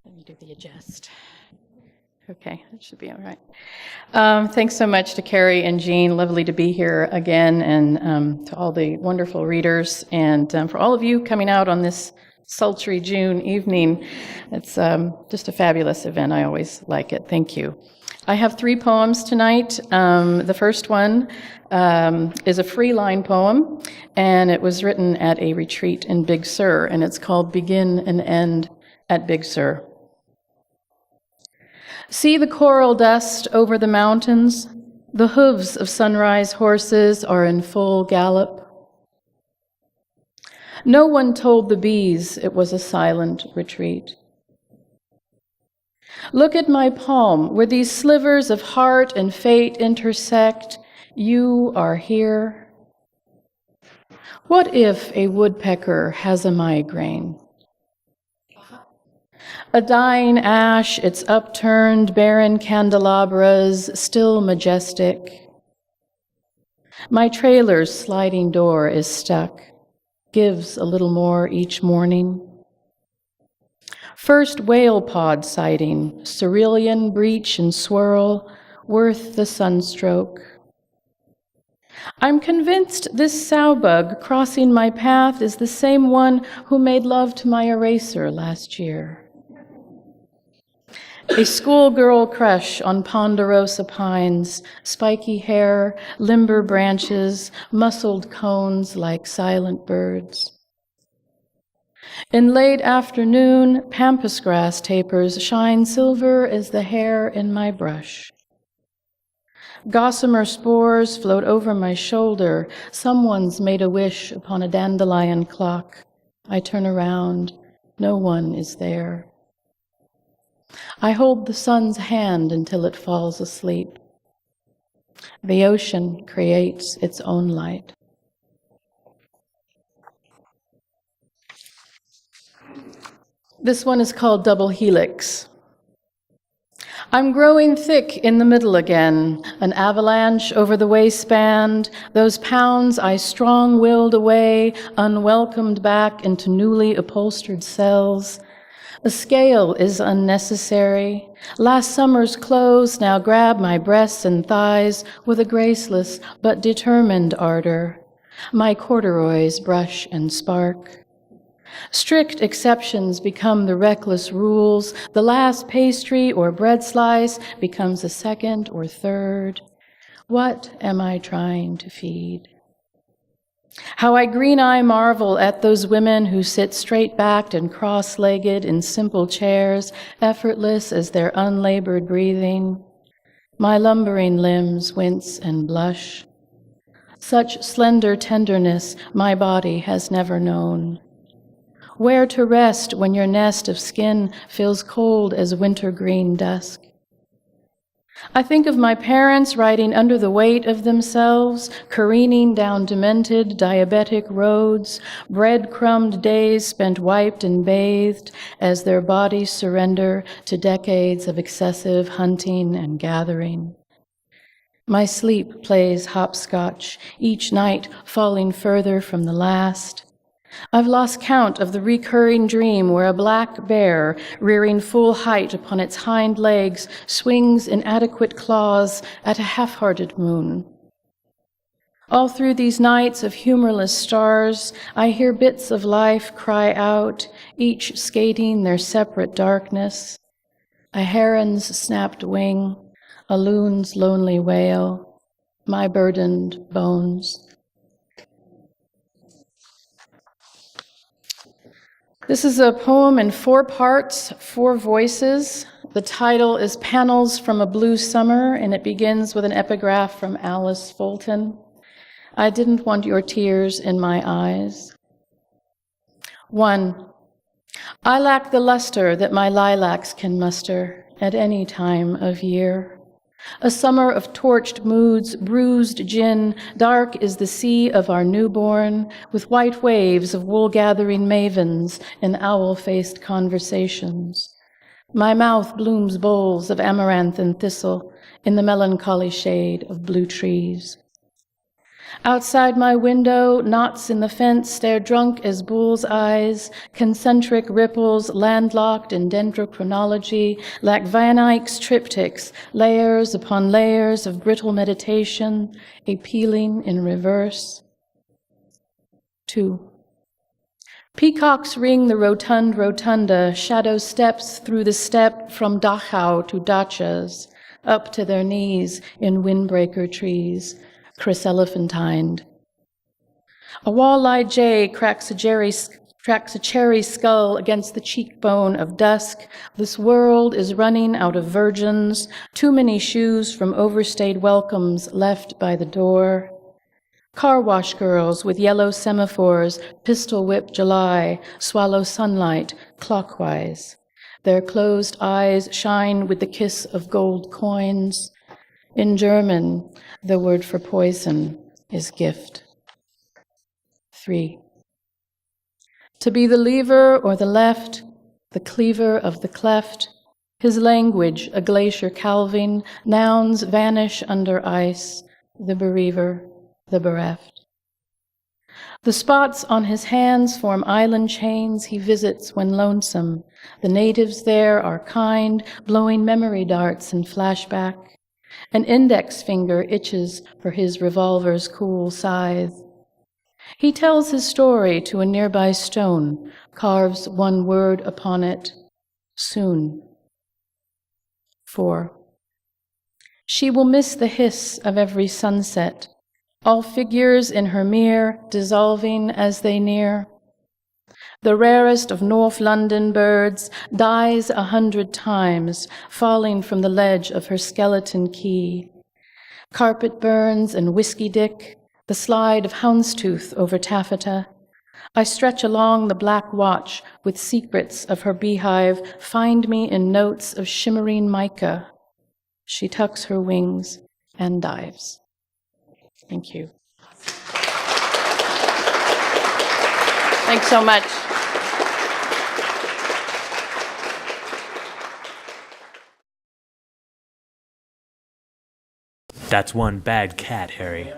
Let me do the adjust. Okay, that should be all right. Thanks so much to Carrie and Jean. Lovely to be here again, and to all the wonderful readers, and for all of you coming out on this sultry June evening. It's just a fabulous event. I always like it. Thank you. I have 3 poems tonight. The first one is a free line poem, and it was written at a retreat in Big Sur, and it's called Begin and End at Big Sur. See the coral dust over the mountains. The hooves of sunrise horses are in full gallop. No one told the bees it was a silent retreat. Look at my palm, where these slivers of heart and fate intersect. You are here. What if a woodpecker has a migraine? A dying ash, its upturned, barren candelabras, still majestic. My trailer's sliding door is stuck, gives a little more each morning. First whale pod sighting, cerulean breach and swirl, worth the sunstroke. I'm convinced this sowbug crossing my path is the same one who made love to my eraser last year. A schoolgirl crush on ponderosa pines, spiky hair, limber branches, muscled cones like silent birds. In late afternoon, pampas grass tapers shine silver as the hair in my brush. Gossamer spores float over my shoulder. Someone's made a wish upon a dandelion clock. I turn around. No one is there. I hold the sun's hand until it falls asleep. The ocean creates its own light. This one is called Double Helix. I'm growing thick in the middle again, an avalanche over the waistband, those pounds I strong-willed away, unwelcomed back into newly upholstered cells. A scale is unnecessary. Last summer's clothes now grab my breasts and thighs with a graceless but determined ardor. My corduroys brush and spark. Strict exceptions become the reckless rules. The last pastry or bread slice becomes a second or third. What am I trying to feed? How I green-eye marvel at those women who sit straight-backed and cross-legged in simple chairs, effortless as their unlabored breathing. My lumbering limbs wince and blush. Such slender tenderness my body has never known. Where to rest when your nest of skin feels cold as wintergreen dusk? I think of my parents riding under the weight of themselves, careening down demented, diabetic roads, bread-crumbed days spent wiped and bathed as their bodies surrender to decades of excessive hunting and gathering. My sleep plays hopscotch, each night falling further from the last. I've lost count of the recurring dream where a black bear, rearing full height upon its hind legs, swings inadequate claws at a half-hearted moon. All through these nights of humorless stars, I hear bits of life cry out, each skating their separate darkness. A heron's snapped wing, a loon's lonely wail, my burdened bones. This is a poem in 4 parts, 4 voices. The title is Panels from a Blue Summer, and it begins with an epigraph from Alice Fulton. I didn't want your tears in my eyes. 1. I lack the luster that my lilacs can muster at any time of year. A summer of torched moods, bruised gin, dark is the sea of our newborn, with white waves of wool-gathering mavens in owl-faced conversations. My mouth blooms bowls of amaranth and thistle in the melancholy shade of blue trees. Outside my window, knots in the fence stare drunk as bull's eyes, concentric ripples landlocked in dendrochronology, like Van Eyck's triptychs, layers upon layers of brittle meditation, a peeling in reverse. 2. Peacocks ring the rotund rotunda, shadow steps through the steppe from Dachau to Dachas, up to their knees in windbreaker trees, chryselephantined. A wall-eyed jay cracks a cherry skull against the cheekbone of dusk. This world is running out of virgins, too many shoes from overstayed welcomes left by the door. Car wash girls with yellow semaphores, pistol whip July, swallow sunlight clockwise. Their closed eyes shine with the kiss of gold coins. In German, the word for poison is gift. 3. To be the lever or the left, the cleaver of the cleft, his language a glacier calving, nouns vanish under ice, the bereaver, the bereft. The spots on his hands form island chains he visits when lonesome. The natives there are kind, blowing memory darts in flashback. An index finger itches for his revolver's cool scythe. He tells his story to a nearby stone, carves one word upon it, soon. 4. She will miss the hiss of every sunset, all figures in her mirror dissolving as they near. The rarest of North London birds dies 100 times, falling from the ledge of her skeleton key. Carpet burns and whiskey dick, the slide of houndstooth over taffeta. I stretch along the black watch with secrets of her beehive, find me in notes of shimmering mica. She tucks her wings and dives. Thank you. Thanks so much. That's one bad cat, Harry.